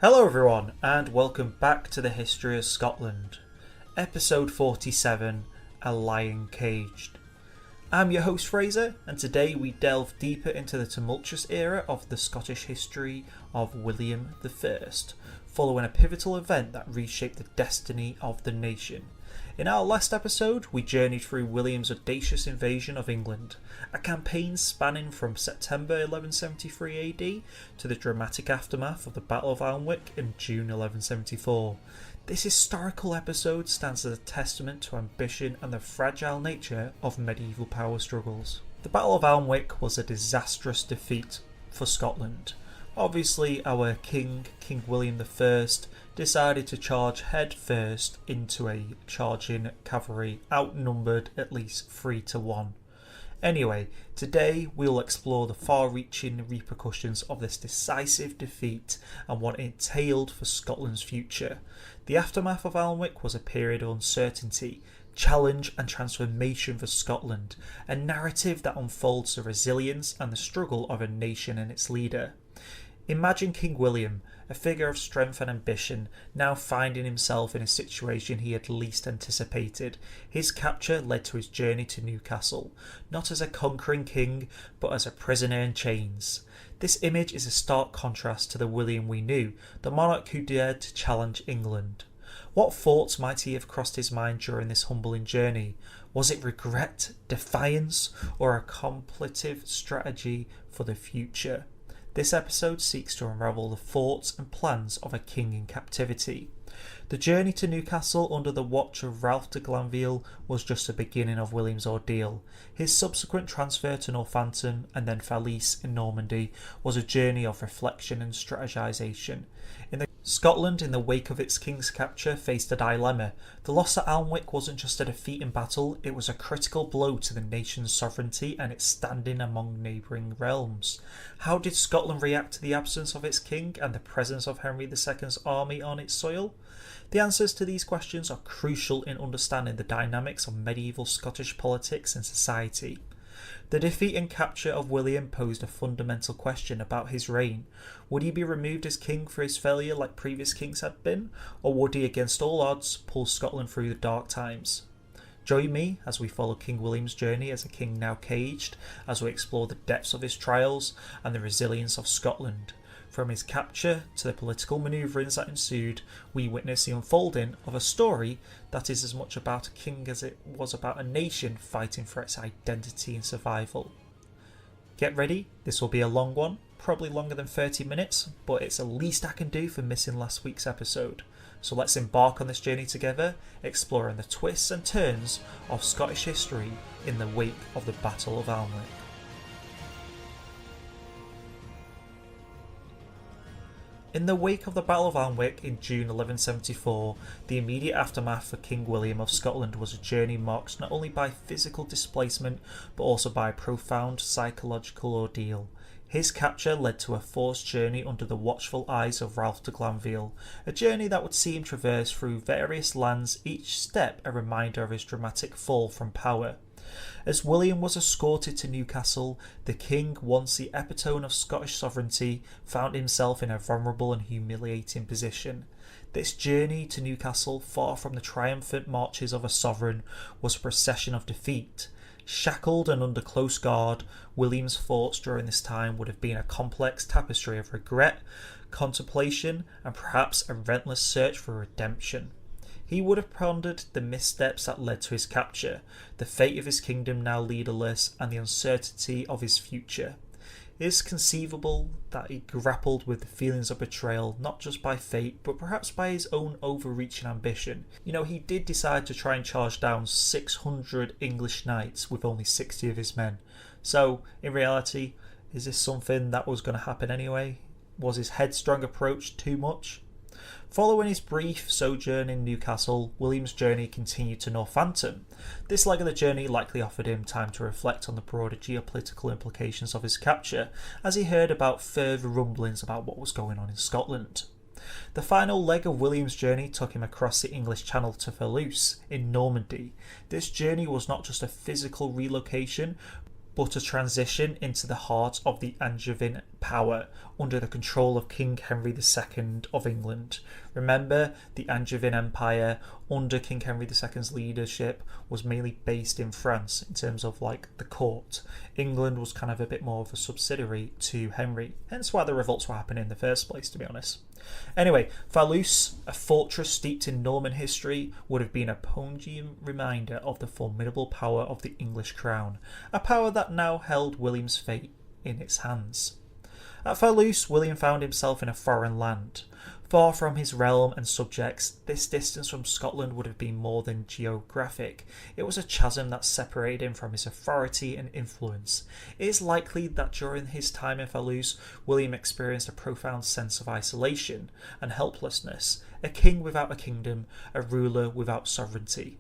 Hello everyone and welcome back to the History of Scotland, episode 47, A Lion Caged. I'm your host Fraser, and today we delve deeper into the tumultuous era of the Scottish history of William I, following a pivotal event that reshaped the destiny of the nation. In our last episode, we journeyed through William's audacious invasion of England, a campaign spanning from September 1173 AD to the dramatic aftermath of the Battle of Alnwick in June 1174. This historical episode stands as a testament to ambition and the fragile nature of medieval power struggles. The Battle of Alnwick was a disastrous defeat for Scotland. Obviously, our King William I, decided to charge head first into a charging cavalry, outnumbered at least 3-1. Anyway, today we'll explore the far-reaching repercussions of this decisive defeat and what it entailed for Scotland's future. The aftermath of Alnwick was a period of uncertainty, challenge and transformation for Scotland, a narrative that unfolds the resilience and the struggle of a nation and its leader. Imagine King William, a figure of strength and ambition, now finding himself in a situation he had least anticipated. His capture led to his journey to Newcastle, not as a conquering king, but as a prisoner in chains. This image is a stark contrast to the William we knew, the monarch who dared to challenge England. What thoughts might he have crossed his mind during this humbling journey? Was it regret, defiance, or a contemplative strategy for the future? This episode seeks to unravel the thoughts and plans of a king in captivity. The journey to Newcastle under the watch of Ralph de Glanville was just the beginning of William's ordeal. His subsequent transfer to Northampton and then Falaise in Normandy was a journey of reflection and strategization. Scotland, in the wake of its king's capture, faced a dilemma. The loss at Alnwick wasn't just a defeat in battle, it was a critical blow to the nation's sovereignty and its standing among neighbouring realms. How did Scotland react to the absence of its king and the presence of Henry II's army on its soil? The answers to these questions are crucial in understanding the dynamics of medieval Scottish politics and society. The defeat and capture of William posed a fundamental question about his reign. Would he be removed as king for his failure like previous kings had been, or would he, against all odds, pull Scotland through the dark times? Join me as we follow King William's journey as a king now caged, as we explore the depths of his trials and the resilience of Scotland. From his capture to the political manoeuvrings that ensued, we witness the unfolding of a story that is as much about a king as it was about a nation fighting for its identity and survival. Get ready, this will be a long one, probably longer than 30 minutes, but it's the least I can do for missing last week's episode. So let's embark on this journey together, exploring the twists and turns of Scottish history in the wake of the Battle of Alnwick. In the wake of the Battle of Alnwick in June 1174, the immediate aftermath for King William of Scotland was a journey marked not only by physical displacement but also by a profound psychological ordeal. His capture led to a forced journey under the watchful eyes of Ralph de Glanville, a journey that would see him traverse through various lands, each step a reminder of his dramatic fall from power. As William was escorted to Newcastle, the king, once the epitome of Scottish sovereignty, found himself in a vulnerable and humiliating position. This journey to Newcastle, far from the triumphant marches of a sovereign, was a procession of defeat. Shackled and under close guard, William's thoughts during this time would have been a complex tapestry of regret, contemplation, and perhaps a relentless search for redemption. He would have pondered the missteps that led to his capture, the fate of his kingdom now leaderless, and the uncertainty of his future. It is conceivable that he grappled with the feelings of betrayal, not just by fate, but perhaps by his own overreaching ambition. He did decide to try and charge down 600 English knights with only 60 of his men. So, in reality, is this something that was going to happen anyway? Was his headstrong approach too much? Following his brief sojourn in Newcastle, William's journey continued to Northampton. This leg of the journey likely offered him time to reflect on the broader geopolitical implications of his capture, as he heard about further rumblings about what was going on in Scotland. The final leg of William's journey took him across the English Channel to Falaise in Normandy. This journey was not just a physical relocation, but a transition into the heart of the Angevin power under the control of King Henry II of England. Remember, the Angevin Empire under King Henry II's leadership was mainly based in France in terms of like the court. England was kind of a bit more of a subsidiary to Henry, hence why the revolts were happening in the first place, to be honest. Anyway, Falus, a fortress steeped in Norman history, would have been a poignant reminder of the formidable power of the English crown, a power that now held William's fate in its hands. At Falus, William found himself in a foreign land. Far from his realm and subjects, this distance from Scotland would have been more than geographic. It was a chasm that separated him from his authority and influence. It is likely that during his time in Falus, William experienced a profound sense of isolation and helplessness, a king without a kingdom, a ruler without sovereignty.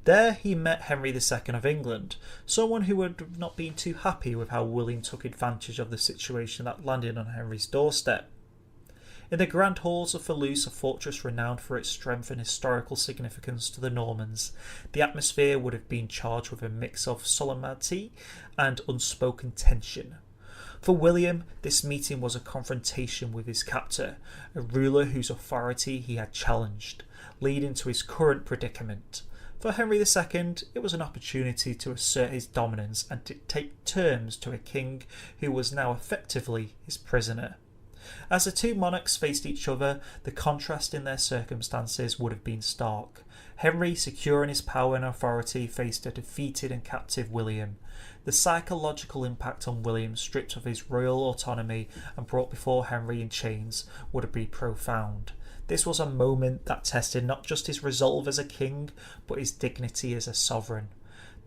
There he met Henry II of England, someone who would have not been too happy with how William took advantage of the situation that landed on Henry's doorstep. In the grand halls of Falus, a fortress renowned for its strength and historical significance to the Normans, the atmosphere would have been charged with a mix of solemnity and unspoken tension. For William, this meeting was a confrontation with his captor, a ruler whose authority he had challenged, leading to his current predicament. For Henry II, it was an opportunity to assert his dominance and dictate terms to a king who was now effectively his prisoner. As the two monarchs faced each other, the contrast in their circumstances would have been stark. Henry, secure in his power and authority, faced a defeated and captive William. The psychological impact on William, stripped of his royal autonomy and brought before Henry in chains, would have been profound. This was a moment that tested not just his resolve as a king, but his dignity as a sovereign.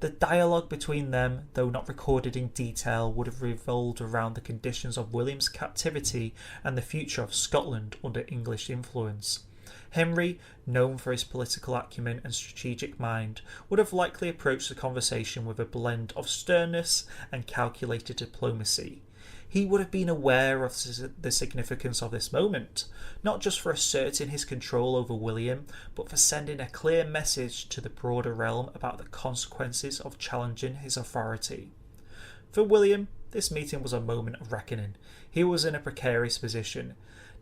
The dialogue between them, though not recorded in detail, would have revolved around the conditions of William's captivity and the future of Scotland under English influence. Henry, known for his political acumen and strategic mind, would have likely approached the conversation with a blend of sternness and calculated diplomacy. He would have been aware of the significance of this moment, not just for asserting his control over William, but for sending a clear message to the broader realm about the consequences of challenging his authority. For William, this meeting was a moment of reckoning. He was in a precarious position,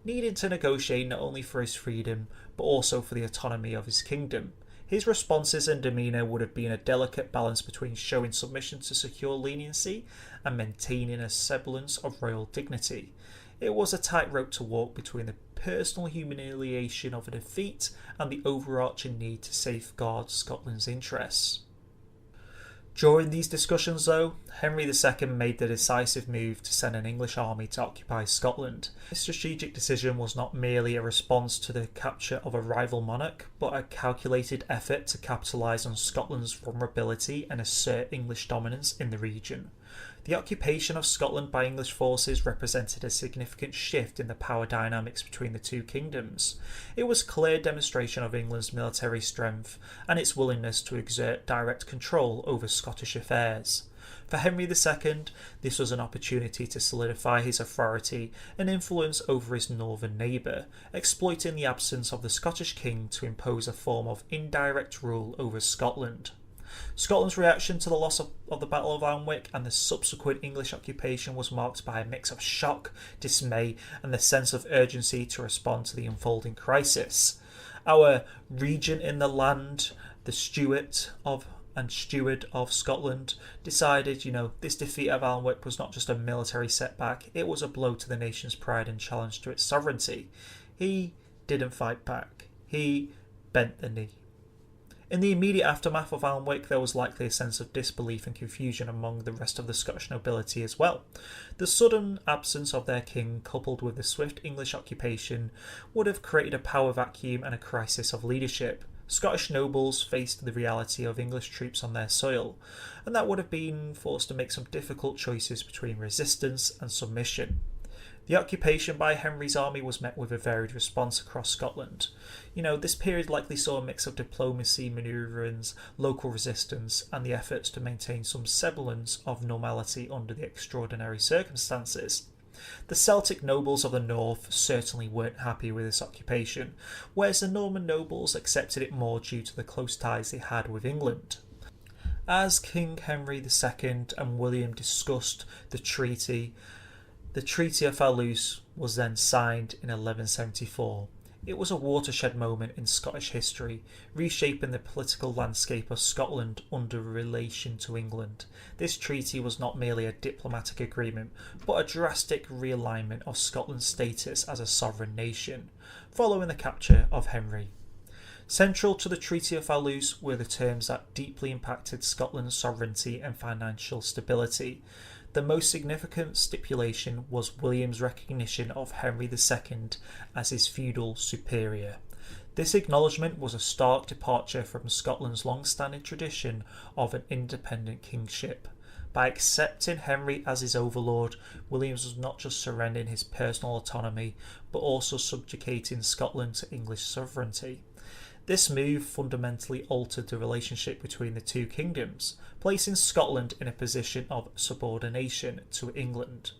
needing to negotiate not only for his freedom, but also for the autonomy of his kingdom. His responses and demeanour would have been a delicate balance between showing submission to secure leniency and maintaining a semblance of royal dignity. It was a tightrope to walk between the personal humiliation of a defeat and the overarching need to safeguard Scotland's interests. During these discussions, though, Henry II made the decisive move to send an English army to occupy Scotland. This strategic decision was not merely a response to the capture of a rival monarch, but a calculated effort to capitalise on Scotland's vulnerability and assert English dominance in the region. The occupation of Scotland by English forces represented a significant shift in the power dynamics between the two kingdoms. It was a clear demonstration of England's military strength and its willingness to exert direct control over Scottish affairs. For Henry II, this was an opportunity to solidify his authority and influence over his northern neighbour, exploiting the absence of the Scottish king to impose a form of indirect rule over Scotland. Scotland's reaction to the loss of the Battle of Alnwick and the subsequent English occupation was marked by a mix of shock, dismay, and the sense of urgency to respond to the unfolding crisis. Our regent in the land, the steward of Scotland, decided, this defeat of Alnwick was not just a military setback, it was a blow to the nation's pride and challenge to its sovereignty. He didn't fight back. He bent the knee. In the immediate aftermath of Alnwick, there was likely a sense of disbelief and confusion among the rest of the Scottish nobility as well. The sudden absence of their king, coupled with the swift English occupation, would have created a power vacuum and a crisis of leadership. Scottish nobles faced the reality of English troops on their soil, and that would have been forced to make some difficult choices between resistance and submission. The occupation by Henry's army was met with a varied response across Scotland. This period likely saw a mix of diplomacy, manoeuvrings, local resistance, and the efforts to maintain some semblance of normality under the extraordinary circumstances. The Celtic nobles of the north certainly weren't happy with this occupation, whereas the Norman nobles accepted it more due to the close ties they had with England. As King Henry II and William discussed the treaty, The Treaty of Alnwick was then signed in 1174. It was a watershed moment in Scottish history, reshaping the political landscape of Scotland under relation to England. This treaty was not merely a diplomatic agreement, but a drastic realignment of Scotland's status as a sovereign nation, following the capture of Henry. Central to the Treaty of Alnwick were the terms that deeply impacted Scotland's sovereignty and financial stability. The most significant stipulation was William's recognition of Henry II as his feudal superior. This acknowledgement was a stark departure from Scotland's long-standing tradition of an independent kingship. By accepting Henry as his overlord, William was not just surrendering his personal autonomy, but also subjugating Scotland to English sovereignty. This move fundamentally altered the relationship between the two kingdoms, placing Scotland in a position of subordination to England.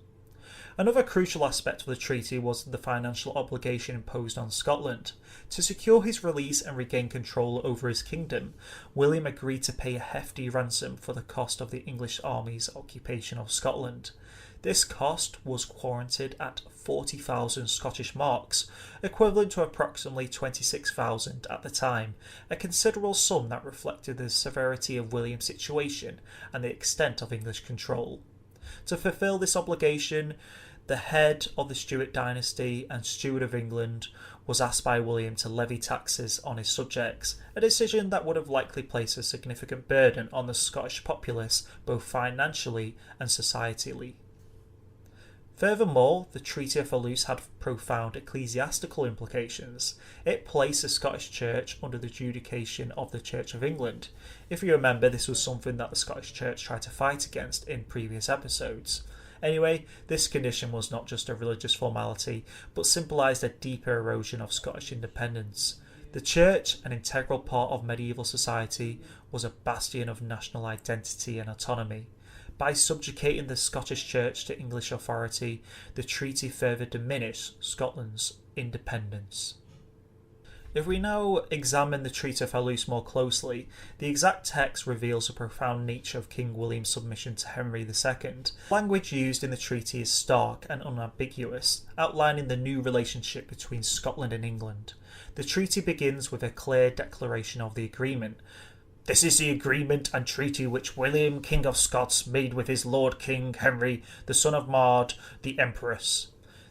Another crucial aspect of the treaty was the financial obligation imposed on Scotland. To secure his release and regain control over his kingdom, William agreed to pay a hefty ransom for the cost of the English army's occupation of Scotland. This cost was warranted at 40,000 Scottish marks, equivalent to approximately 26,000 at the time, a considerable sum that reflected the severity of William's situation and the extent of English control. To fulfil this obligation, the head of the Stuart dynasty and Steward of England was asked by William to levy taxes on his subjects, a decision that would have likely placed a significant burden on the Scottish populace both financially and societally. Furthermore, the Treaty of Alnwick had profound ecclesiastical implications. It placed the Scottish Church under the jurisdiction of the Church of England. If you remember, this was something that the Scottish Church tried to fight against in previous episodes. Anyway, this condition was not just a religious formality, but symbolised a deeper erosion of Scottish independence. The Church, an integral part of medieval society, was a bastion of national identity and autonomy. By subjugating the Scottish Church to English authority, the treaty further diminished Scotland's independence. If we now examine the Treaty of Alnwick more closely, the exact text reveals the profound nature of King William's submission to Henry II. Language used in the treaty is stark and unambiguous, outlining the new relationship between Scotland and England. The treaty begins with a clear declaration of the agreement. "This is the agreement and treaty which William, King of Scots, made with his Lord King Henry, the son of Maud, the Empress."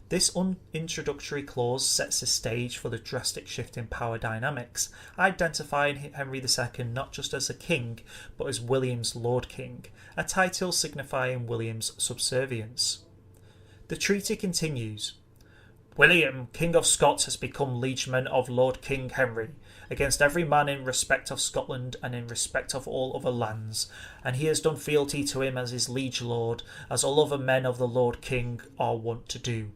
This introductory clause sets the stage for the drastic shift in power dynamics, identifying Henry II not just as a king, but as William's Lord King, a title signifying William's subservience. The treaty continues. "William, King of Scots, has become liegeman of Lord King Henry, against every man in respect of Scotland and in respect of all other lands, and he has done fealty to him as his liege lord, as all other men of the Lord King are wont to do."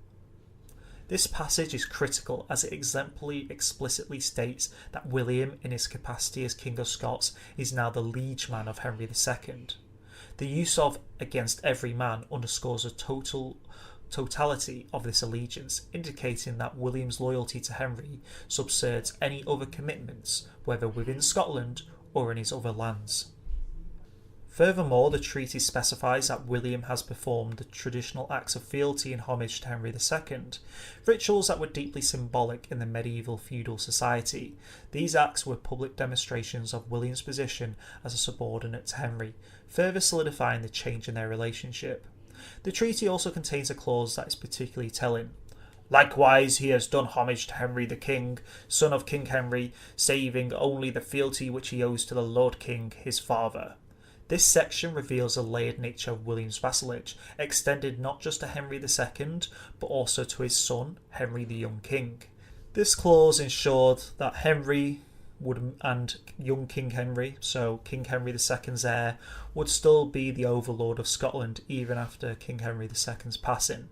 This passage is critical as it explicitly states that William, in his capacity as King of Scots, is now the liegeman of Henry II. The use of "against every man" underscores the totality of this allegiance, indicating that William's loyalty to Henry subserves any other commitments, whether within Scotland or in his other lands. Furthermore, the treaty specifies that William has performed the traditional acts of fealty and homage to Henry II, rituals that were deeply symbolic in the medieval feudal society. These acts were public demonstrations of William's position as a subordinate to Henry, further solidifying the change in their relationship. The treaty also contains a clause that is particularly telling. "Likewise he has done homage to Henry the King, son of King Henry, saving only the fealty which he owes to the Lord King, his father." This section reveals the layered nature of William's vassalage, extended not just to Henry II, but also to his son, Henry the Young King. This clause ensured that Henry and young King Henry, so King Henry II's heir, would still be the overlord of Scotland even after King Henry II's passing.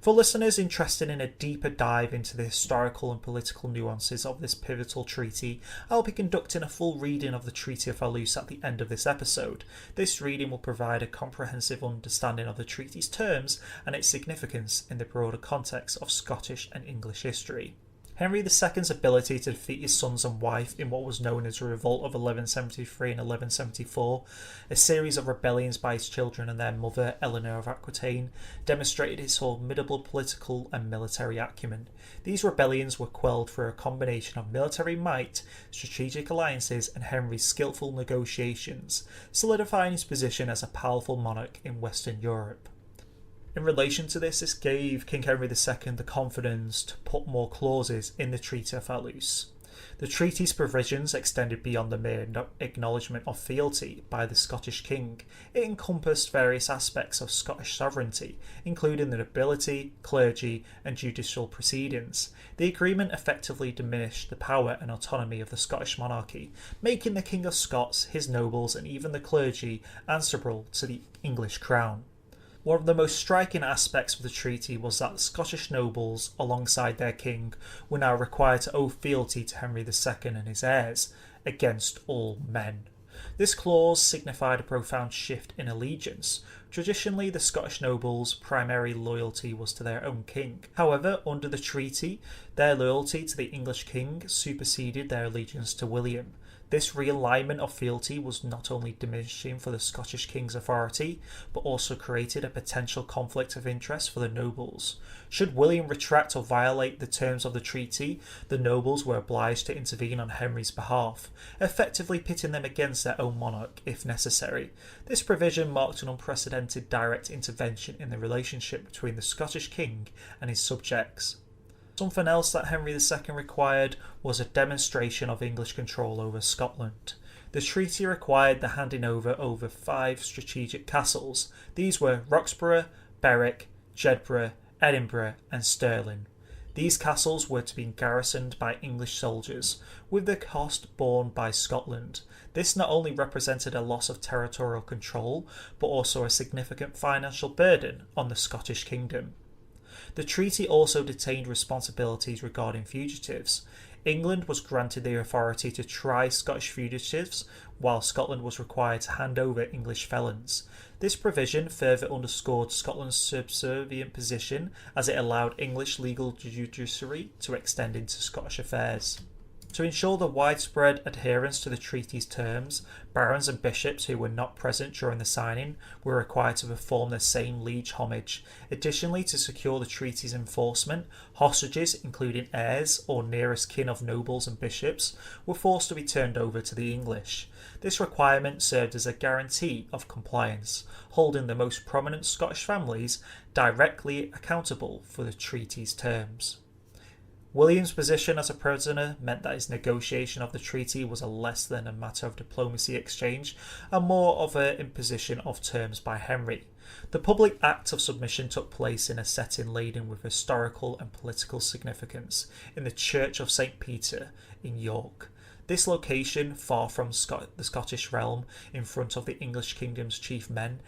For listeners interested in a deeper dive into the historical and political nuances of this pivotal treaty, I'll be conducting a full reading of the Treaty of Alnwick at the end of this episode. This reading will provide a comprehensive understanding of the treaty's terms and its significance in the broader context of Scottish and English history. Henry II's ability to defeat his sons and wife in what was known as the Revolt of 1173 and 1174, a series of rebellions by his children and their mother, Eleanor of Aquitaine, demonstrated his formidable political and military acumen. These rebellions were quelled through a combination of military might, strategic alliances, and Henry's skillful negotiations, solidifying his position as a powerful monarch in Western Europe. In relation to this gave King Henry II the confidence to put more clauses in the Treaty of Alnwick. The treaty's provisions extended beyond the mere acknowledgement of fealty by the Scottish king. It encompassed various aspects of Scottish sovereignty, including the nobility, clergy, and judicial proceedings. The agreement effectively diminished the power and autonomy of the Scottish monarchy, making the King of Scots, his nobles, and even the clergy answerable to the English crown. One of the most striking aspects of the treaty was that the Scottish nobles, alongside their king, were now required to owe fealty to Henry II and his heirs, against all men. This clause signified a profound shift in allegiance. Traditionally, the Scottish nobles' primary loyalty was to their own king. However, under the treaty, their loyalty to the English king superseded their allegiance to William. This realignment of fealty was not only diminishing for the Scottish king's authority, but also created a potential conflict of interest for the nobles. Should William retract or violate the terms of the treaty, the nobles were obliged to intervene on Henry's behalf, effectively pitting them against their own monarch if necessary. This provision marked an unprecedented direct intervention in the relationship between the Scottish king and his subjects. Something else that Henry II required was a demonstration of English control over Scotland. The treaty required the handing over 5 strategic castles. These were Roxburgh, Berwick, Jedburgh, Edinburgh and Stirling. These castles were to be garrisoned by English soldiers, with the cost borne by Scotland. This not only represented a loss of territorial control, but also a significant financial burden on the Scottish kingdom. The treaty also detained responsibilities regarding fugitives. England was granted the authority to try Scottish fugitives, while Scotland was required to hand over English felons. This provision further underscored Scotland's subservient position, as it allowed English legal judiciary to extend into Scottish affairs. To ensure the widespread adherence to the treaty's terms, barons and bishops who were not present during the signing were required to perform the same liege homage. Additionally, to secure the treaty's enforcement, hostages, including heirs or nearest kin of nobles and bishops, were forced to be turned over to the English. This requirement served as a guarantee of compliance, holding the most prominent Scottish families directly accountable for the treaty's terms. William's position as a prisoner meant that his negotiation of the treaty was less than a matter of diplomacy exchange and more of an imposition of terms by Henry. The public act of submission took place in a setting laden with historical and political significance in the Church of St. Peter in York. This location, far from the Scottish realm, in front of the English kingdom's chief men,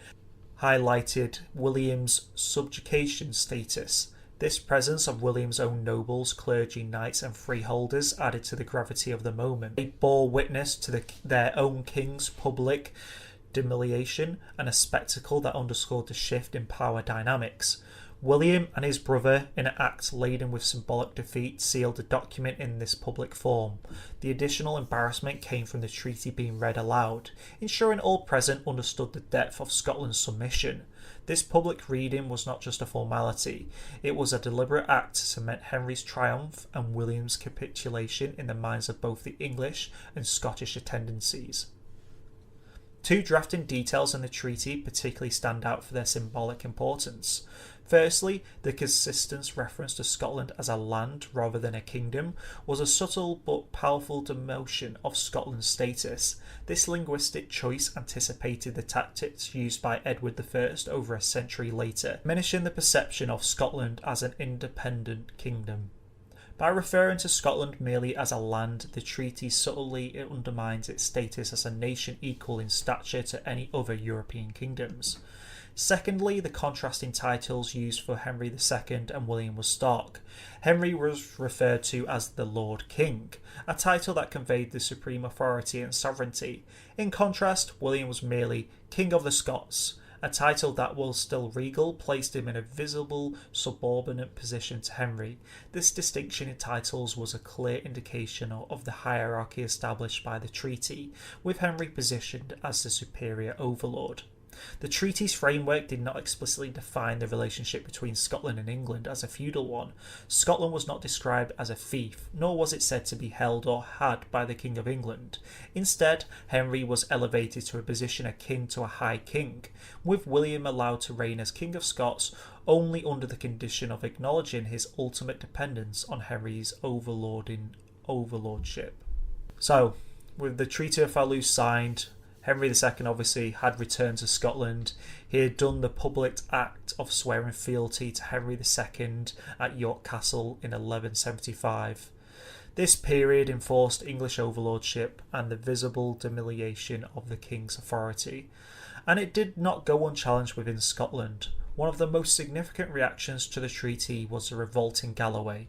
highlighted William's subjugation status. This presence of William's own nobles, clergy, knights and freeholders added to the gravity of the moment. They bore witness to their own king's public humiliation and a spectacle that underscored the shift in power dynamics. William and his brother, in an act laden with symbolic defeat, sealed the document in this public form. The additional embarrassment came from the treaty being read aloud, ensuring all present understood the depth of Scotland's submission. This public reading was not just a formality, it was a deliberate act to cement Henry's triumph and William's capitulation in the minds of both the English and Scottish attendances. 2 drafting details in the treaty particularly stand out for their symbolic importance. Firstly, the consistent reference to Scotland as a land rather than a kingdom was a subtle but powerful demotion of Scotland's status. This linguistic choice anticipated the tactics used by Edward I over a century later, diminishing the perception of Scotland as an independent kingdom. By referring to Scotland merely as a land, the treaty subtly undermines its status as a nation equal in stature to any other European kingdoms. Secondly, the contrasting titles used for Henry II and William was stark. Henry was referred to as the Lord King, a title that conveyed the supreme authority and sovereignty. In contrast, William was merely King of the Scots, a title that, while still regal, placed him in a visible subordinate position to Henry. This distinction in titles was a clear indication of the hierarchy established by the treaty, with Henry positioned as the superior overlord. The treaty's framework did not explicitly define the relationship between Scotland and England as a feudal one. Scotland was not described as a fief, nor was it said to be held or had by the King of England. Instead, Henry was elevated to a position akin to a high king, with William allowed to reign as King of Scots only under the condition of acknowledging his ultimate dependence on Henry's overlordship. So, with the Treaty of Fallouse signed, Henry II obviously had returned to Scotland. He had done the public act of swearing fealty to Henry II at York Castle in 1175. This period enforced English overlordship and the visible diminution of the king's authority, and it did not go unchallenged within Scotland. One of the most significant reactions to the treaty was the revolt in Galloway.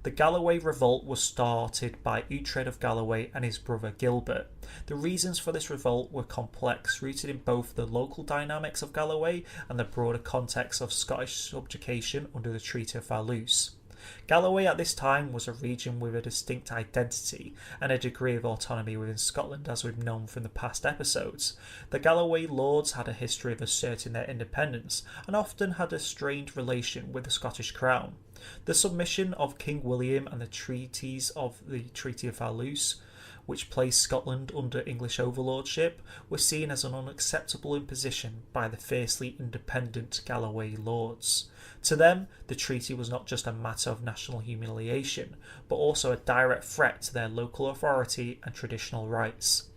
The Galloway revolt was started by Uhtred of Galloway and his brother Gilbert. The reasons for this revolt were complex, rooted in both the local dynamics of Galloway and the broader context of Scottish subjugation under the Treaty of Fallouse. Galloway at this time was a region with a distinct identity and a degree of autonomy within Scotland, as we've known from the past episodes. The Galloway lords had a history of asserting their independence and often had a strained relation with the Scottish crown. The submission of King William and the treaties of the Treaty of Fallouse, which placed Scotland under English overlordship, were seen as an unacceptable imposition by the fiercely independent Galloway lords. To them, the treaty was not just a matter of national humiliation, but also a direct threat to their local authority and traditional rights.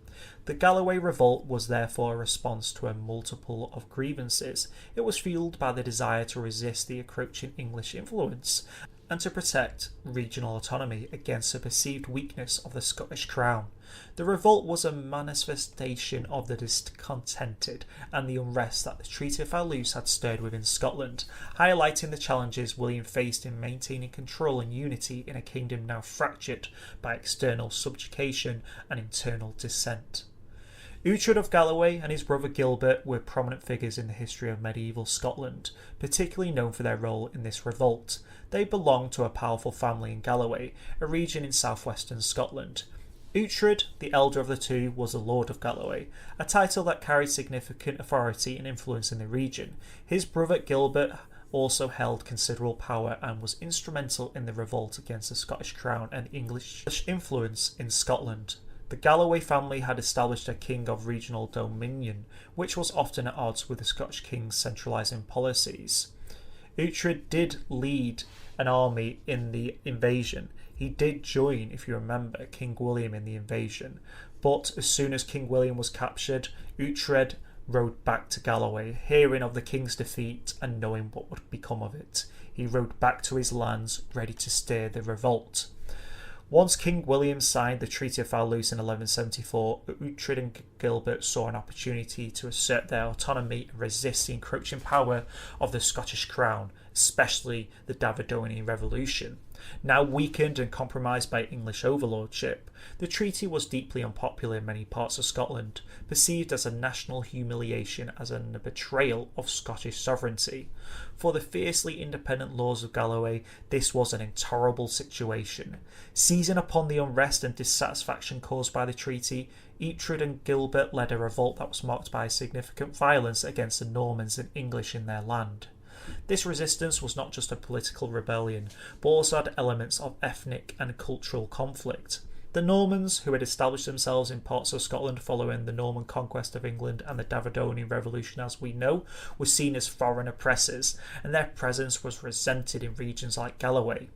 The Galloway revolt was therefore a response to a multiple of grievances. It was fueled by the desire to resist the encroaching English influence and to protect regional autonomy against the perceived weakness of the Scottish crown. The revolt was a manifestation of the discontented and the unrest that the Treaty of Fallouse had stirred within Scotland, highlighting the challenges William faced in maintaining control and unity in a kingdom now fractured by external subjugation and internal dissent. Uhtred of Galloway and his brother Gilbert were prominent figures in the history of medieval Scotland, particularly known for their role in this revolt. They belonged to a powerful family in Galloway, a region in southwestern Scotland. Uhtred, the elder of the two, was the Lord of Galloway, a title that carried significant authority and influence in the region. His brother Gilbert also held considerable power and was instrumental in the revolt against the Scottish crown and English influence in Scotland. The Galloway family had established a king of regional dominion, which was often at odds with the Scottish king's centralising policies. Uhtred did lead an army in the invasion. He did join, if you remember, King William in the invasion, but as soon as King William was captured, Uhtred rode back to Galloway, hearing of the king's defeat and knowing what would become of it. He rode back to his lands, ready to steer the revolt. Once King William signed the Treaty of Fallouse in 1174, Uhtred and Gilbert saw an opportunity to assert their autonomy and resist the encroaching power of the Scottish crown, especially the Davidonian Revolution. Now weakened and compromised by English overlordship, the treaty was deeply unpopular in many parts of Scotland, perceived as a national humiliation as a betrayal of Scottish sovereignty. For the fiercely independent lords of Galloway, this was an intolerable situation. Seizing upon the unrest and dissatisfaction caused by the treaty, Uhtred and Gilbert led a revolt that was marked by significant violence against the Normans and English in their land. This resistance was not just a political rebellion, but also had elements of ethnic and cultural conflict. The Normans, who had established themselves in parts of Scotland following the Norman conquest of England and the Davidonian Revolution as we know, were seen as foreign oppressors, and their presence was resented in regions like Galloway.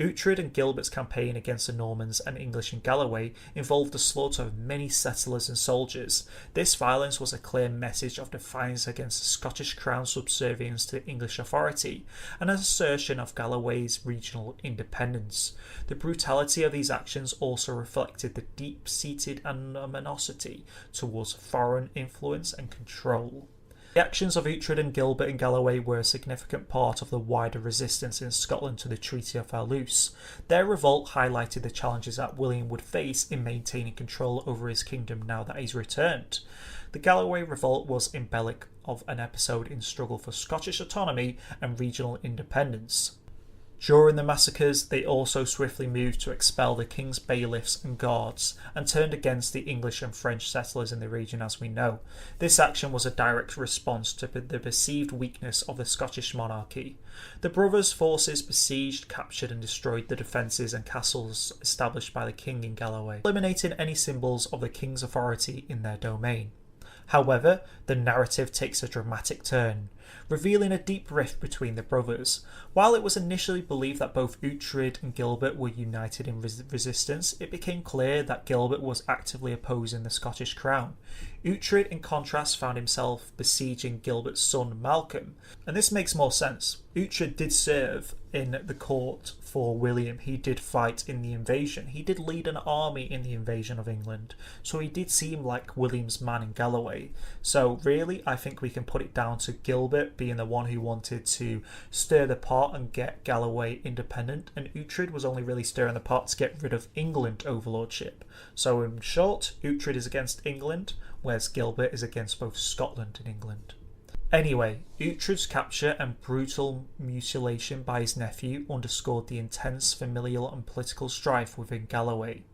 Uhtred and Gilbert's campaign against the Normans and English in Galloway involved the slaughter of many settlers and soldiers. This violence was a clear message of defiance against the Scottish crown's subservience to English authority and an assertion of Galloway's regional independence. The brutality of these actions also reflected the deep-seated animosity towards foreign influence and control. The actions of Uhtred and Gilbert in Galloway were a significant part of the wider resistance in Scotland to the Treaty of Alnwick. Their revolt highlighted the challenges that William would face in maintaining control over his kingdom now that he's returned. The Galloway revolt was emblematic of an episode in struggle for Scottish autonomy and regional independence. During the massacres, they also swiftly moved to expel the king's bailiffs and guards, and turned against the English and French settlers in the region, as we know. This action was a direct response to the perceived weakness of the Scottish monarchy. The brothers' forces besieged, captured and destroyed the defences and castles established by the king in Galloway, eliminating any symbols of the king's authority in their domain. However, the narrative takes a dramatic turn, revealing a deep rift between the brothers. While it was initially believed that both Uhtred and Gilbert were united in resistance, it became clear that Gilbert was actively opposing the Scottish crown. Uhtred, in contrast, found himself besieging Gilbert's son Malcolm, and this makes more sense. Uhtred did serve in the court for William. He did fight in the invasion. He did lead an army in the invasion of England, so he did seem like William's man in Galloway. So really, I think we can put it down to Gilbert being the one who wanted to stir the pot and get Galloway independent, and Uhtred was only really stirring the pot to get rid of England overlordship. So in short, Uhtred is against England, whereas Gilbert is against both Scotland and England. Anyway, Uhtred's capture and brutal mutilation by his nephew underscored the intense familial and political strife within Galloway.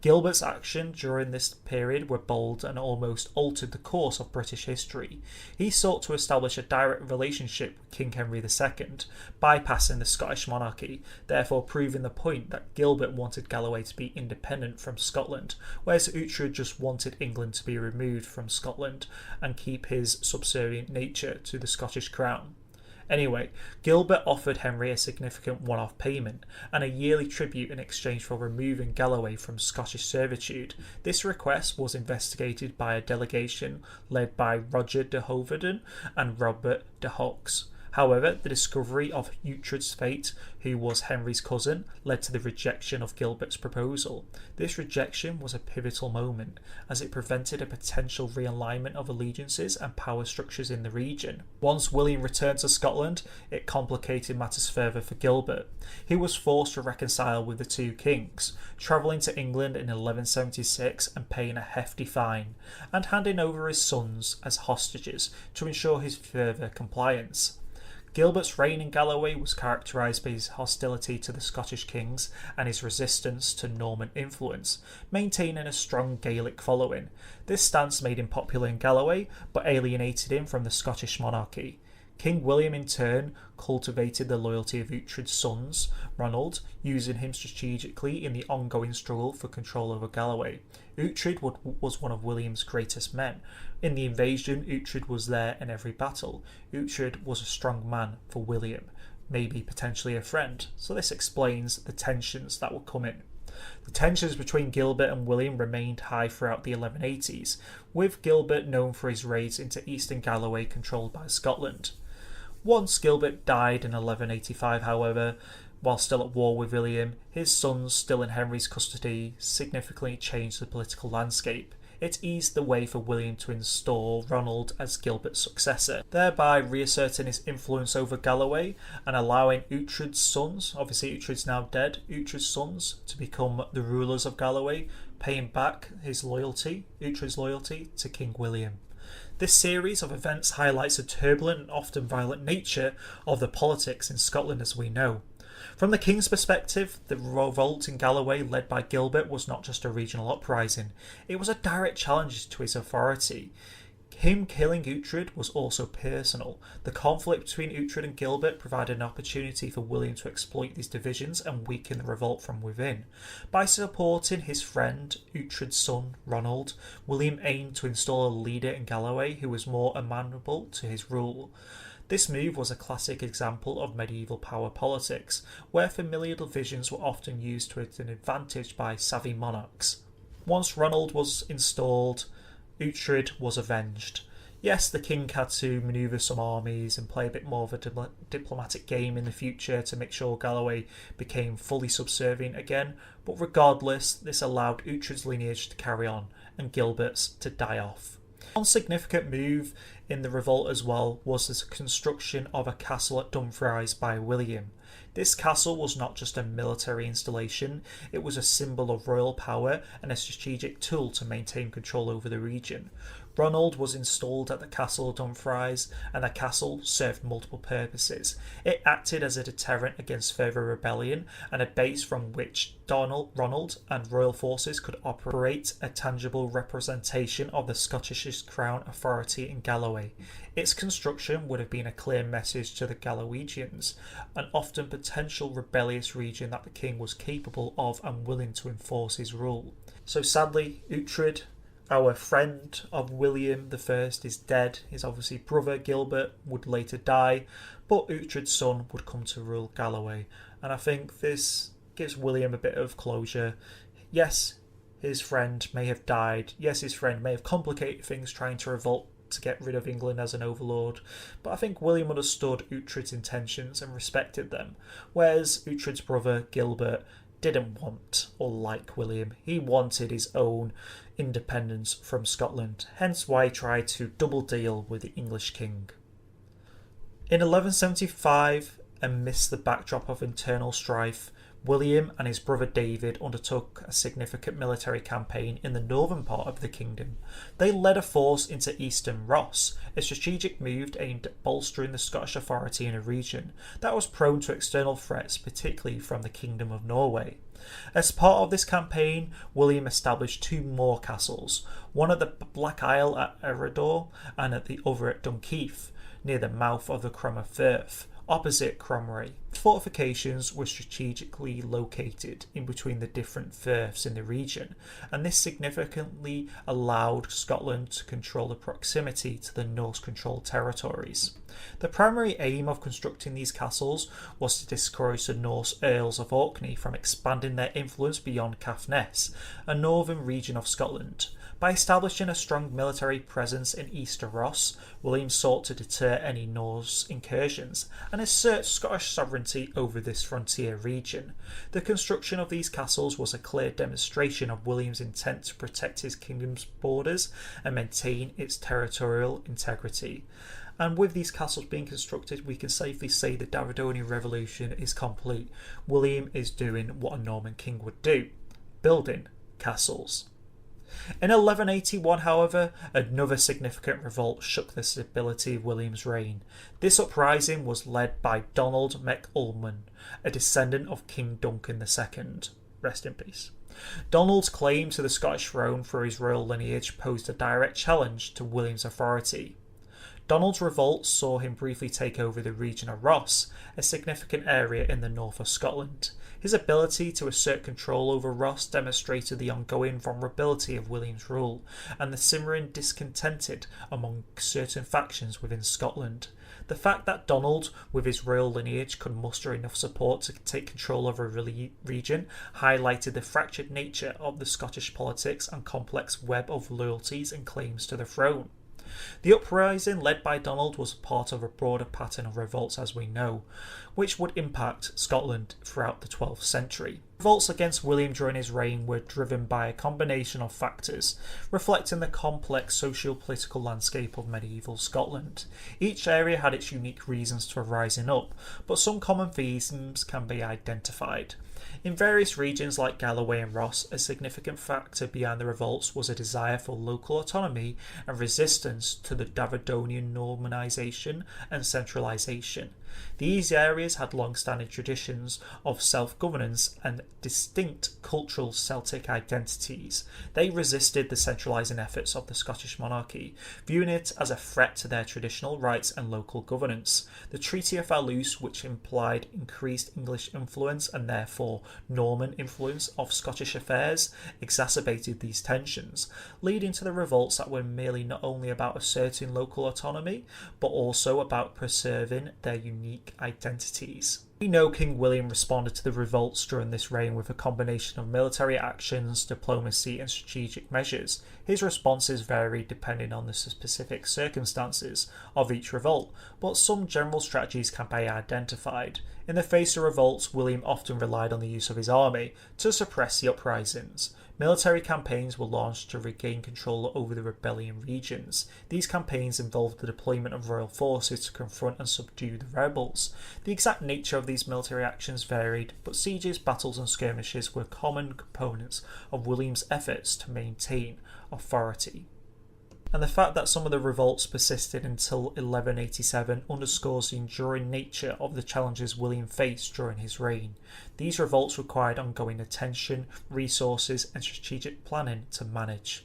Gilbert's actions during this period were bold and almost altered the course of British history. He sought to establish a direct relationship with King Henry II, bypassing the Scottish monarchy, therefore proving the point that Gilbert wanted Galloway to be independent from Scotland, whereas Uhtred just wanted England to be removed from Scotland and keep his subservient nature to the Scottish crown. Anyway, Gilbert offered Henry a significant one-off payment and a yearly tribute in exchange for removing Galloway from Scottish servitude. This request was investigated by a delegation led by Roger de Hoveden and Robert de Hawkes. However, the discovery of Uhtred's fate, who was Henry's cousin, led to the rejection of Gilbert's proposal. This rejection was a pivotal moment, as it prevented a potential realignment of allegiances and power structures in the region. Once William returned to Scotland, it complicated matters further for Gilbert. He was forced to reconcile with the two kings, travelling to England in 1176 and paying a hefty fine, and handing over his sons as hostages to ensure his further compliance. Gilbert's reign in Galloway was characterised by his hostility to the Scottish kings and his resistance to Norman influence, maintaining a strong Gaelic following. This stance made him popular in Galloway, but alienated him from the Scottish monarchy. King William, in turn, cultivated the loyalty of Uhtred's sons, Ronald, using him strategically in the ongoing struggle for control over Galloway. Uhtred was one of William's greatest men. In the invasion, Uhtred was there in every battle. Uhtred was a strong man for William, maybe potentially a friend, so this explains the tensions that were coming. The tensions between Gilbert and William remained high throughout the 1180s, with Gilbert known for his raids into eastern Galloway controlled by Scotland. Once Gilbert died in 1185, however, while still at war with William, his sons, still in Henry's custody, significantly changed the political landscape. It eased the way for William to install Ronald as Gilbert's successor, thereby reasserting his influence over Galloway and allowing Uhtred's sons, obviously Uhtred's now dead, Uhtred's sons to become the rulers of Galloway, paying back Uhtred's loyalty to King William. This series of events highlights the turbulent and often violent nature of the politics in Scotland as we know. From the king's perspective, the revolt in Galloway led by Gilbert was not just a regional uprising, it was a direct challenge to his authority. Him killing Uhtred was also personal. The conflict between Uhtred and Gilbert provided an opportunity for William to exploit these divisions and weaken the revolt from within. By supporting his friend, Uhtred's son, Ronald, William aimed to install a leader in Galloway who was more amenable to his rule. This move was a classic example of medieval power politics, where familial divisions were often used to an advantage by savvy monarchs. Once Ronald was installed, Uhtred was avenged. Yes, the king had to manoeuvre some armies and play a bit more of a diplomatic game in the future to make sure Galloway became fully subservient again, but regardless, this allowed Uhtred's lineage to carry on and Gilbert's to die off. One significant move in the revolt as well was the construction of a castle at Dumfries by William. This castle was not just a military installation, it was a symbol of royal power and a strategic tool to maintain control over the region. Ronald was installed at the castle of Dumfries, and the castle served multiple purposes. It acted as a deterrent against further rebellion and a base from which Ronald and royal forces could operate a tangible representation of the Scottish crown authority in Galloway. Its construction would have been a clear message to the Gallowegians, an often potential rebellious region that the king was capable of and willing to enforce his rule. So sadly, Uhtred, our friend of William I, is dead. His obviously brother Gilbert would later die, but Uhtred's son would come to rule Galloway, and I think this gives William a bit of closure. Yes, his friend may have died. Yes, his friend may have complicated things trying to revolt to get rid of England as an overlord, but I think William understood Uhtred's intentions and respected them, whereas Uhtred's brother Gilbert didn't want or like William. He wanted his own independence from Scotland, hence why he tried to double deal with the English king. In 1175, amidst the backdrop of internal strife, William and his brother David undertook a significant military campaign in the northern part of the kingdom. They led a force into eastern Ross, a strategic move aimed at bolstering the Scottish authority in a region that was prone to external threats, particularly from the Kingdom of Norway. As part of this campaign, William established two more castles, one at the Black Isle at Eredor and the other at Dunkeith, near the mouth of the Crummer Firth, opposite Cromray. Fortifications were strategically located in between the different firths in the region, and this significantly allowed Scotland to control the proximity to the Norse-controlled territories. The primary aim of constructing these castles was to discourage the Norse Earls of Orkney from expanding their influence beyond Caithness, a northern region of Scotland. By establishing a strong military presence in Easter Ross, William sought to deter any Norse incursions and assert Scottish sovereignty over this frontier region. The construction of these castles was a clear demonstration of William's intent to protect his kingdom's borders and maintain its territorial integrity. And with these castles being constructed, we can safely say the Davidonian Revolution is complete. William is doing what a Norman king would do, building castles. In 1181, however, another significant revolt shook the stability of William's reign. This uprising was led by Donald MacUlman, a descendant of King Duncan II. Rest in peace. Donald's claim to the Scottish throne through his royal lineage posed a direct challenge to William's authority. Donald's revolt saw him briefly take over the region of Ross, a significant area in the north of Scotland. His ability to assert control over Ross demonstrated the ongoing vulnerability of William's rule and the simmering discontented among certain factions within Scotland. The fact that Donald, with his royal lineage, could muster enough support to take control of a region highlighted the fractured nature of the Scottish politics and complex web of loyalties and claims to the throne. The uprising led by Donald was part of a broader pattern of revolts, as we know, which would impact Scotland throughout the 12th century. Revolts against William during his reign were driven by a combination of factors, reflecting the complex socio-political landscape of medieval Scotland. Each area had its unique reasons for rising up, but some common themes can be identified. In various regions like Galloway and Ross, a significant factor behind the revolts was a desire for local autonomy and resistance to the Davidonian Normanisation and centralisation. These areas had long-standing traditions of self-governance and distinct cultural Celtic identities. They resisted the centralising efforts of the Scottish monarchy, viewing it as a threat to their traditional rights and local governance. The Treaty of Fallouse, which implied increased English influence and therefore Norman influence of Scottish affairs, exacerbated these tensions, leading to the revolts that were merely not only about asserting local autonomy, but also about preserving their unique identities. We know King William responded to the revolts during this reign with a combination of military actions, diplomacy and strategic measures. His responses varied depending on the specific circumstances of each revolt, but some general strategies can be identified. In the face of revolts, William often relied on the use of his army to suppress the uprisings. Military campaigns were launched to regain control over the rebellion regions. These campaigns involved the deployment of royal forces to confront and subdue the rebels. The exact nature of these military actions varied, but sieges, battles and skirmishes were common components of William's efforts to maintain authority. And the fact that some of the revolts persisted until 1187 underscores the enduring nature of the challenges William faced during his reign. These revolts required ongoing attention, resources and strategic planning to manage.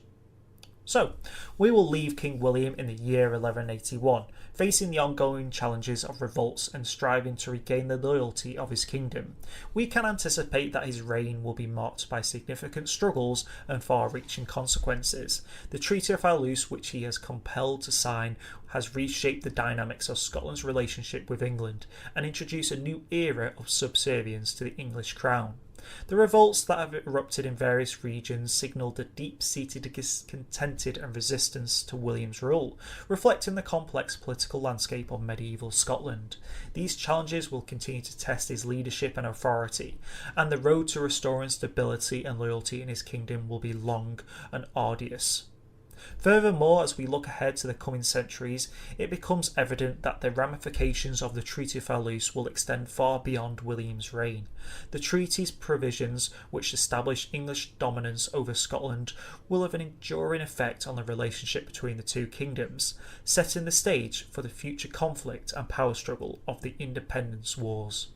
So, we will leave King William in the year 1181, facing the ongoing challenges of revolts and striving to regain the loyalty of his kingdom. We can anticipate that his reign will be marked by significant struggles and far-reaching consequences. The Treaty of Alnwick, which he has compelled to sign, has reshaped the dynamics of Scotland's relationship with England and introduced a new era of subservience to the English crown. The revolts that have erupted in various regions signalled a deep-seated discontented and resistance to William's rule, reflecting the complex political landscape of medieval Scotland. These challenges will continue to test his leadership and authority, and the road to restoring stability and loyalty in his kingdom will be long and arduous. Furthermore, as we look ahead to the coming centuries, it becomes evident that the ramifications of the Treaty of Alnwick will extend far beyond William's reign. The treaty's provisions, which establish English dominance over Scotland, will have an enduring effect on the relationship between the two kingdoms, setting the stage for the future conflict and power struggle of the independence wars.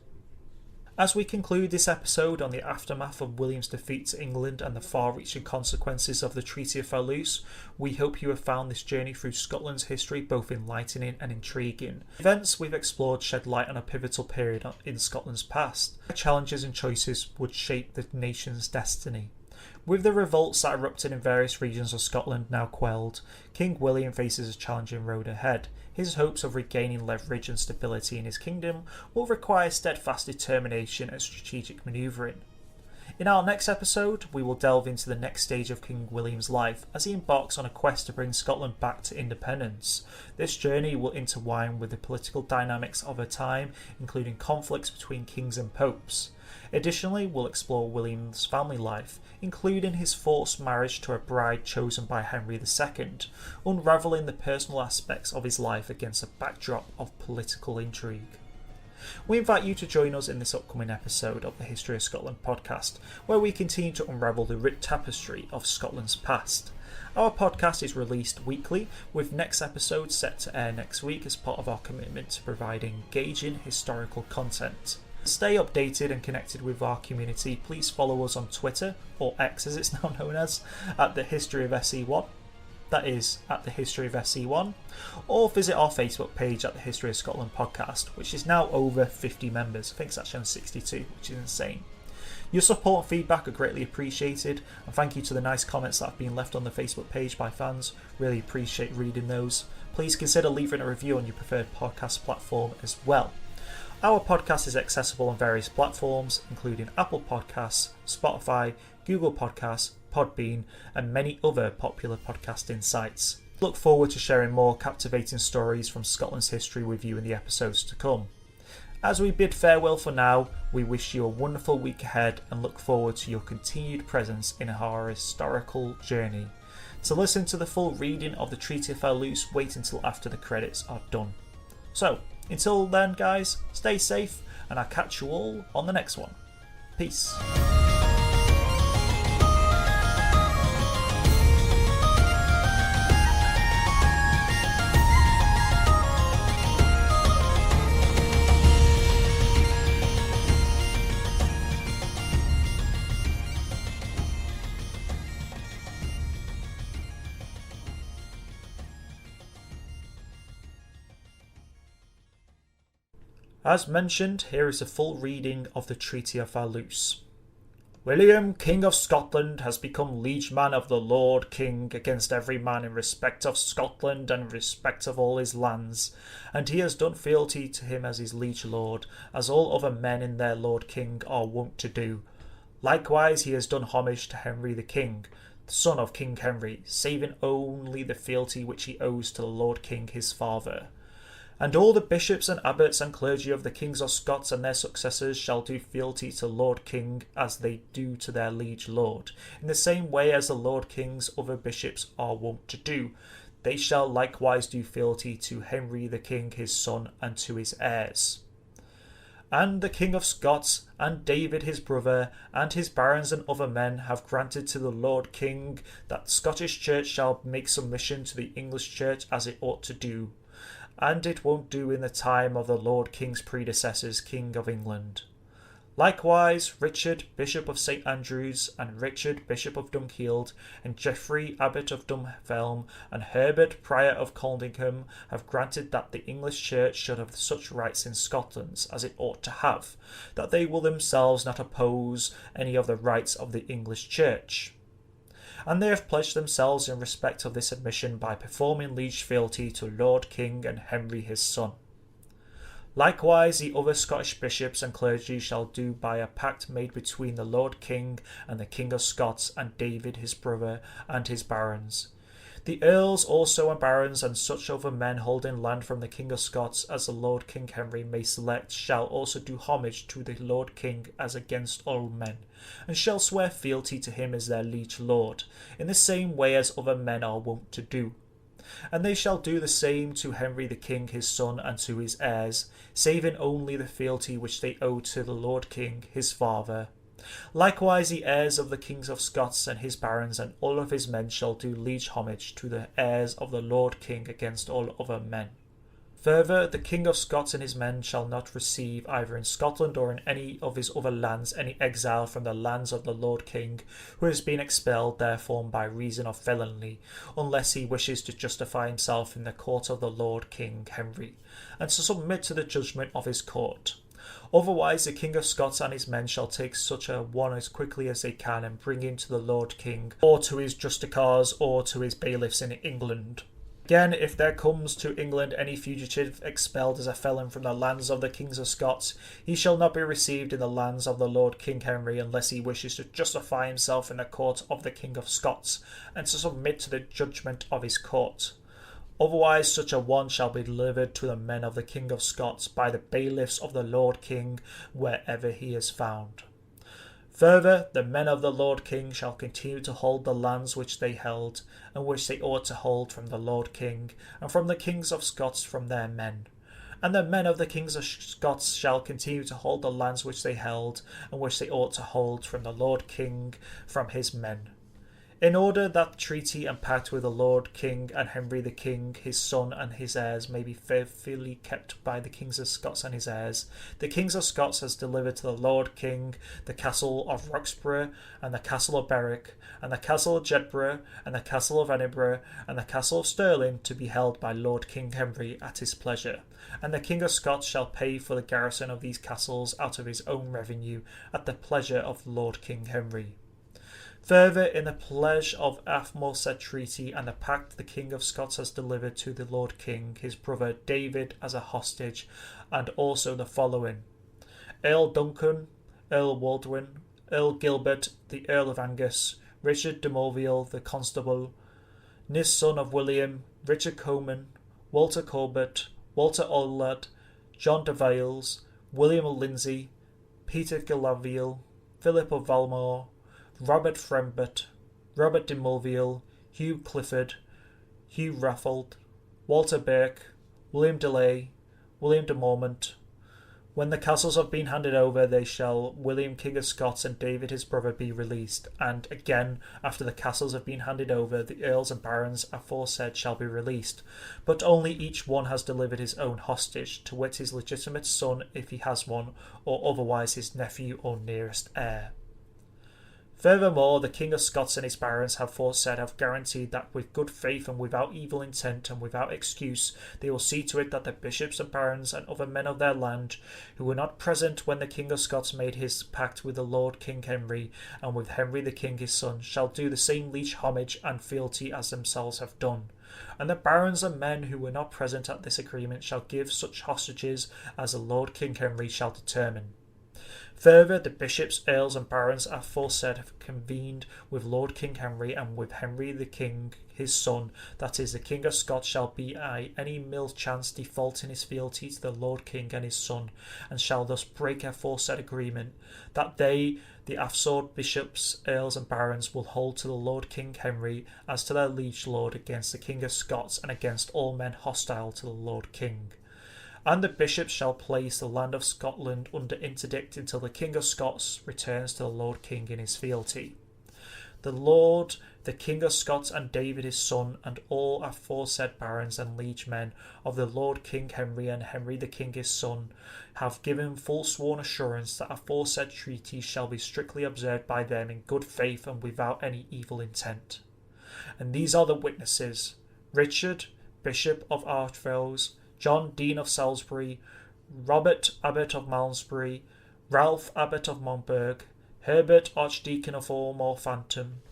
As we conclude this episode on the aftermath of William's defeat to England and the far-reaching consequences of the Treaty of Alnwick, we hope you have found this journey through Scotland's history both enlightening and intriguing. The events we've explored shed light on a pivotal period in Scotland's past. Challenges and choices would shape the nation's destiny. With the revolts that erupted in various regions of Scotland now quelled, King William faces a challenging road ahead. His hopes of regaining leverage and stability in his kingdom will require steadfast determination and strategic manoeuvring. In our next episode, we will delve into the next stage of King William's life as he embarks on a quest to bring Scotland back to independence. This journey will intertwine with the political dynamics of a time, including conflicts between kings and popes. Additionally, we'll explore William's family life, including his forced marriage to a bride chosen by Henry II, unravelling the personal aspects of his life against a backdrop of political intrigue. We invite you to join us in this upcoming episode of the History of Scotland podcast, where we continue to unravel the rich tapestry of Scotland's past. Our podcast is released weekly, with next episode set to air next week as part of our commitment to providing engaging historical content. To stay updated and connected with our community, please follow us on Twitter, or X as it's now known as, at the History of SE1. That is, at the History of SE1, or visit our Facebook page at the History of Scotland podcast, which is now over 50 members. I think it's actually on 62, which is insane. Your support and feedback are greatly appreciated, and thank you to the nice comments that have been left on the Facebook page by fans. Really appreciate reading those. Please consider leaving a review on your preferred podcast platform as well. Our podcast is accessible on various platforms, including Apple Podcasts, Spotify, Google Podcasts, Podbean, and many other popular podcasting sites. Look forward to sharing more captivating stories from Scotland's history with you in the episodes to come. As we bid farewell for now, we wish you a wonderful week ahead and look forward to your continued presence in our historical journey. To listen to the full reading of the Treaty of Alnwick, wait until after the credits are done. So, until then guys, stay safe and I'll catch you all on the next one. Peace. As mentioned, here is a full reading of the Treaty of Alnwick. William, King of Scotland, has become liege man of the Lord King against every man in respect of Scotland and in respect of all his lands, and he has done fealty to him as his liege lord, as all other men in their Lord King are wont to do. Likewise he has done homage to Henry the King, the son of King Henry, saving only the fealty which he owes to the Lord King his father. And all the bishops and abbots and clergy of the kings of Scots and their successors shall do fealty to Lord King as they do to their liege lord, in the same way as the Lord King's other bishops are wont to do. They shall likewise do fealty to Henry the King his son and to his heirs. And the King of Scots, and David his brother, and his barons and other men have granted to the Lord King that the Scottish Church shall make submission to the English Church as it ought to do, and it won't do in the time of the Lord King's predecessors, King of England. Likewise, Richard, Bishop of St. Andrews, and Richard, Bishop of Dunkeld, and Geoffrey, Abbot of Dunfermline, and Herbert, Prior of Coldingham, have granted that the English Church should have such rights in Scotland as it ought to have, that they will themselves not oppose any of the rights of the English Church. And they have pledged themselves in respect of this admission by performing liege fealty to Lord King and Henry his son. Likewise the other Scottish bishops and clergy shall do by a pact made between the Lord King and the King of Scots and David his brother and his barons. The earls also and barons and such other men holding land from the King of Scots as the Lord King Henry may select shall also do homage to the Lord King as against all men, and shall swear fealty to him as their liege lord, in the same way as other men are wont to do. And they shall do the same to Henry the King his son and to his heirs, saving only the fealty which they owe to the Lord King his father. Likewise the heirs of the kings of Scots and his barons and all of his men shall do liege homage to the heirs of the Lord King against all other men. Further, the King of Scots and his men shall not receive either in Scotland or in any of his other lands any exile from the lands of the Lord King who has been expelled therefrom by reason of felony, unless he wishes to justify himself in the court of the Lord King Henry, and to submit to the judgment of his court. Otherwise the King of Scots and his men shall take such a one as quickly as they can and bring him to the Lord King, or to his justiciars, or to his bailiffs in England. Again, if there comes to England any fugitive expelled as a felon from the lands of the kings of Scots, he shall not be received in the lands of the Lord King Henry unless he wishes to justify himself in the court of the King of Scots, and to submit to the judgment of his court. Otherwise such a one shall be delivered to the men of the King of Scots by the bailiffs of the Lord King wherever he is found. Further, the men of the Lord King shall continue to hold the lands which they held, and which they ought to hold from the Lord King, and from the kings of Scots from their men. And the men of the kings of Scots shall continue to hold the lands which they held, and which they ought to hold from the Lord King from his men. In order that treaty and pact with the Lord King and Henry the King, his son and his heirs may be faithfully kept by the kings of Scots and his heirs, the kings of Scots has delivered to the Lord King the castle of Roxburgh, and the castle of Berwick, and the castle of Jedburgh, and the castle of Edinburgh, and the castle of Stirling to be held by Lord King Henry at his pleasure. And the King of Scots shall pay for the garrison of these castles out of his own revenue at the pleasure of Lord King Henry. Further, in the pledge of aforesaid treaty and the pact the King of Scots has delivered to the Lord King his brother David as a hostage, and also the following: Earl Duncan, Earl Waldwin, Earl Gilbert, the Earl of Angus, Richard de Morville, the Constable, Nis son of William, Richard Comyn, Walter Corbett, Walter Aulard, John de Vales, William Lindsay, Peter Gillaville, Philip of Valmore, Robert Frembert, Robert de Morville, Hugh Clifford, Hugh Raffald, Walter Burke, William Delay, William de Mormont. When the castles have been handed over, they shall William King of Scots and David his brother be released, and again, after the castles have been handed over, the earls and barons aforesaid shall be released, but only each one has delivered his own hostage, to wit his legitimate son if he has one, or otherwise his nephew or nearest heir. Furthermore, the King of Scots and his barons have guaranteed that with good faith and without evil intent and without excuse, they will see to it that the bishops and barons and other men of their land, who were not present when the King of Scots made his pact with the Lord King Henry and with Henry the King his son, shall do the same liege homage and fealty as themselves have done. And the barons and men who were not present at this agreement shall give such hostages as the Lord King Henry shall determine. Further, the bishops, earls, and barons aforesaid have convened with Lord King Henry and with Henry the King his son, that is, the King of Scots shall be any mischance default in his fealty to the Lord King and his son, and shall thus break aforesaid agreement, that they, the aforesaid bishops, earls, and barons, will hold to the Lord King Henry as to their liege lord against the King of Scots and against all men hostile to the Lord King. And the bishops shall place the land of Scotland under interdict until the King of Scots returns to the Lord King in his fealty. The Lord, the King of Scots, and David his son, and all aforesaid barons and liege men of the Lord King Henry and Henry the King his son, have given full sworn assurance that aforesaid treaties shall be strictly observed by them in good faith and without any evil intent. And these are the witnesses: Richard, Bishop of Archvales, John, Dean of Salisbury, Robert, Abbot of Malmesbury, Ralph, Abbot of Montberg, Herbert, Archdeacon of Ormore-Fantom,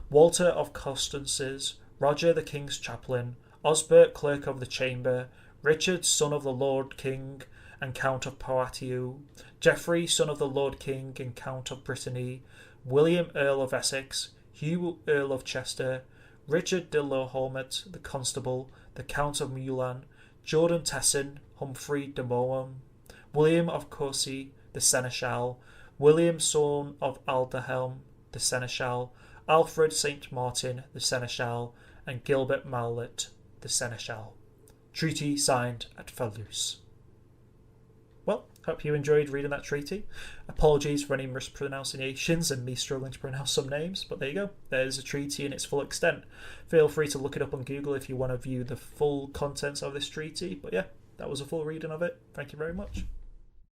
Walter of Constances, Roger the King's chaplain, Osbert, Clerk of the Chamber, Richard, son of the Lord King and Count of Poitiers, Geoffrey, son of the Lord King and Count of Brittany, William, Earl of Essex, Hugh, Earl of Chester, Richard de la Hormet, the Constable, the Count of Meulan, Jordan Tesson, Humphrey de Mohun, William of Courcy, the Seneschal, William, son of Alderhelm, the Seneschal, Alfred St. Martin, the Seneschal, and Gilbert Mallet, the Seneschal. Treaty signed at Toulouse. Well, hope you enjoyed reading that treaty. Apologies for any mispronunciations and me struggling to pronounce some names, but there you go. There's a treaty in its full extent. Feel free to look it up on Google if you want to view the full contents of this treaty. But yeah, that was a full reading of it. Thank you very much.